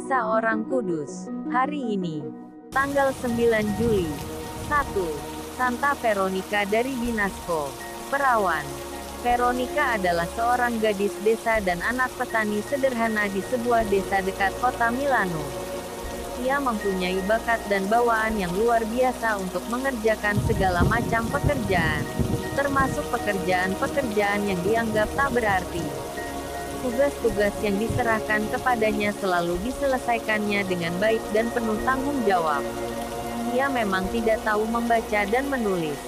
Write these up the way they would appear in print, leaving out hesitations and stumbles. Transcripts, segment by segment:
Kisah Orang Kudus. Hari ini, tanggal 9 Juli. 1. Santa Veronica dari Binasco. Perawan. Veronica adalah seorang gadis desa dan anak petani sederhana di sebuah desa dekat kota Milano. Ia mempunyai bakat dan bawaan yang luar biasa untuk mengerjakan segala macam pekerjaan, termasuk pekerjaan-pekerjaan yang dianggap tak berarti. Tugas-tugas yang diserahkan kepadanya selalu diselesaikannya dengan baik dan penuh tanggung jawab. Ia memang tidak tahu membaca dan menulis,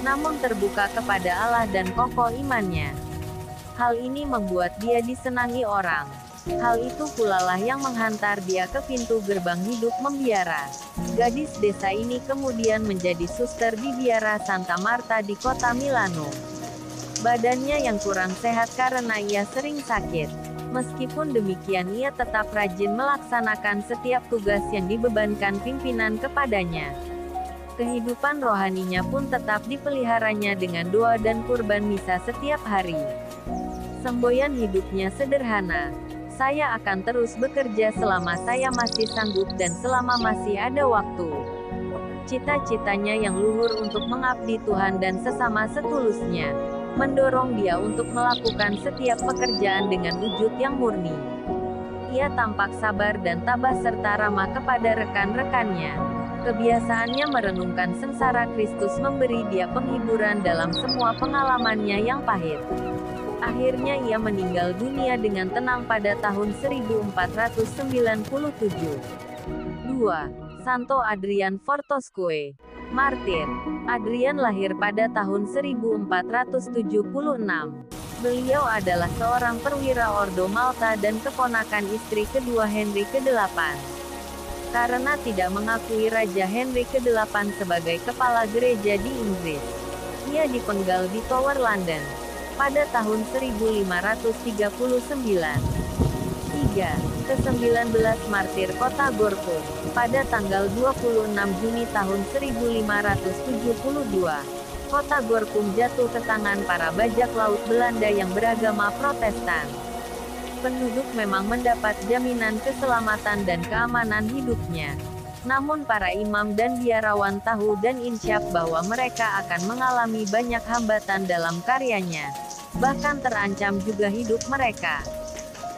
namun terbuka kepada Allah dan kokoh imannya. Hal ini membuat dia disenangi orang. Hal itu pula lah yang menghantar dia ke pintu gerbang hidup membiara. Gadis desa ini kemudian menjadi suster di biara Santa Marta di kota Milano. Badannya yang kurang sehat karena ia sering sakit. Meskipun demikian ia tetap rajin melaksanakan setiap tugas yang dibebankan pimpinan kepadanya. Kehidupan rohaninya pun tetap dipeliharanya dengan doa dan kurban misa setiap hari. Semboyan hidupnya sederhana. Saya akan terus bekerja selama saya masih sanggup dan selama masih ada waktu. Cita-citanya yang luhur untuk mengabdi Tuhan dan sesama setulusnya mendorong dia untuk melakukan setiap pekerjaan dengan wujud yang murni. Ia tampak sabar dan tabah serta ramah kepada rekan-rekannya. Kebiasaannya merenungkan sengsara Kristus memberi dia penghiburan dalam semua pengalamannya yang pahit. Akhirnya ia meninggal dunia dengan tenang pada tahun 1497. 2. Santo Adrian Fortescue. Martir. Adrian lahir pada tahun 1476. Beliau adalah seorang perwira Ordo Malta dan keponakan istri kedua Henry ke-8. Karena tidak mengakui Raja Henry ke-8 sebagai kepala gereja di Inggris, ia dipenggal di Tower London pada tahun 1539. 3. Ke-19 Martir Kota Gorkum. Pada tanggal 26 Juni tahun 1572, Kota Gorkum jatuh ke tangan para bajak laut Belanda yang beragama Protestan. Penduduk memang mendapat jaminan keselamatan dan keamanan hidupnya. Namun para imam dan biarawan tahu dan insyaf bahwa mereka akan mengalami banyak hambatan dalam karyanya. Bahkan terancam juga hidup mereka.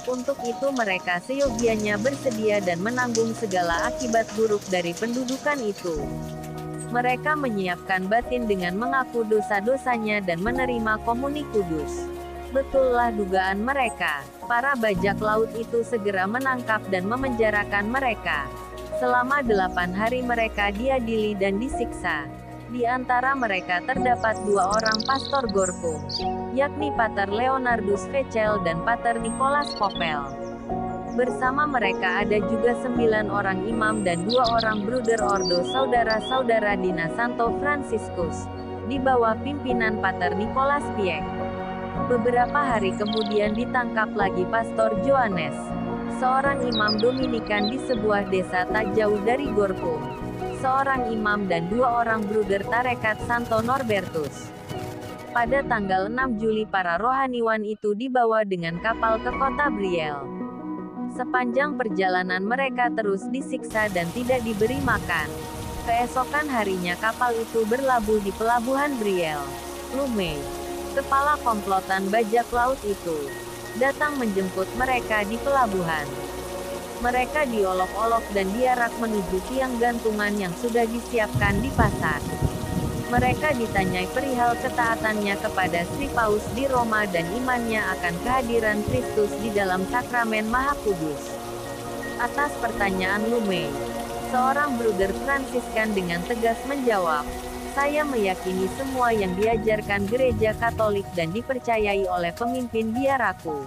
Untuk itu mereka seyogianya bersedia dan menanggung segala akibat buruk dari pendudukan itu. Mereka menyiapkan batin dengan mengaku dosa-dosanya dan menerima komuni kudus. Betullah dugaan mereka. Para bajak laut itu segera menangkap dan memenjarakan mereka. Selama 8 hari mereka diadili dan disiksa. Di antara mereka terdapat 2 orang pastor Gorkum, yakni Pater Leonardus Vecel dan Pater Nicholas Popel. Bersama mereka ada juga 9 orang imam dan 2 orang bruder ordo saudara-saudara Dina Santo Franciscus, di bawah pimpinan Pater Nicholas Piek. Beberapa hari kemudian ditangkap lagi Pastor Johannes, seorang imam Dominikan di sebuah desa tak jauh dari Gorkum, seorang imam dan 2 orang bruder tarekat Santo Norbertus. Pada tanggal 6 Juli para rohaniwan itu dibawa dengan kapal ke kota Brielle. Sepanjang perjalanan mereka terus disiksa dan tidak diberi makan. Keesokan harinya kapal itu berlabuh di pelabuhan Brielle. Lumey, kepala komplotan bajak laut itu, datang menjemput mereka di pelabuhan. Mereka diolok-olok dan diarak menuju tiang gantungan yang sudah disiapkan di pasar. Mereka ditanyai perihal ketaatannya kepada Sri Paus di Roma dan imannya akan kehadiran Kristus di dalam sakramen Maha Kudus. Atas pertanyaan Lumey, seorang bruder Fransiskan dengan tegas menjawab, "Saya meyakini semua yang diajarkan gereja Katolik dan dipercayai oleh pemimpin biaraku."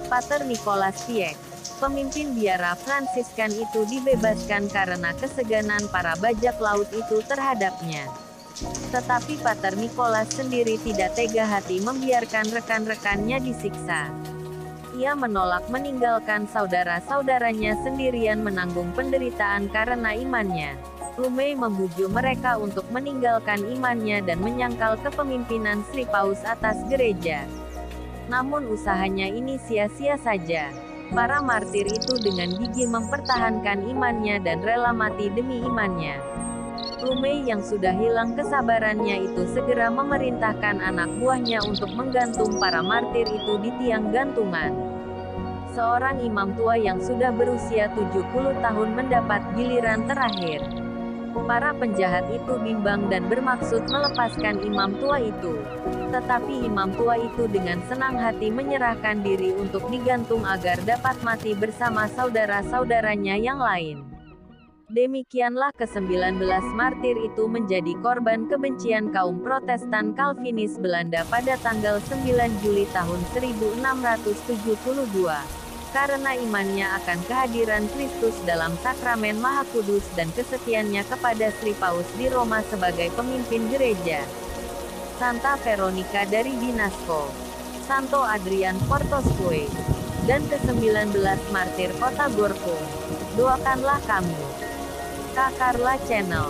Pater Nicholas Piek, pemimpin biara Fransiskan itu dibebaskan karena keseganan para bajak laut itu terhadapnya. Tetapi Pater Nicholas sendiri tidak tega hati membiarkan rekan-rekannya disiksa. Ia menolak meninggalkan saudara-saudaranya sendirian menanggung penderitaan karena imannya. Lumey membujuk mereka untuk meninggalkan imannya dan menyangkal kepemimpinan Sri Paus atas gereja. Namun usahanya ini sia-sia saja. Para martir itu dengan gigih mempertahankan imannya dan rela mati demi imannya. Lumei yang sudah hilang kesabarannya itu segera memerintahkan anak buahnya untuk menggantung para martir itu di tiang gantungan. Seorang imam tua yang sudah berusia 70 tahun mendapat giliran terakhir. Para penjahat itu bimbang dan bermaksud melepaskan imam tua itu. Tetapi imam tua itu dengan senang hati menyerahkan diri untuk digantung agar dapat mati bersama saudara-saudaranya yang lain. Demikianlah ke-19 martir itu menjadi korban kebencian kaum Protestan Calvinis Belanda pada tanggal 9 Juli tahun 1672. Karena imannya akan kehadiran Kristus dalam sakramen Maha Kudus dan kesetiaannya kepada Sri Paus di Roma sebagai pemimpin gereja. Santa Veronica dari Dinasco, Santo Adrian Portosque, dan ke-19 martir kota Gorkum. Doakanlah kami. Kak Carla Channel.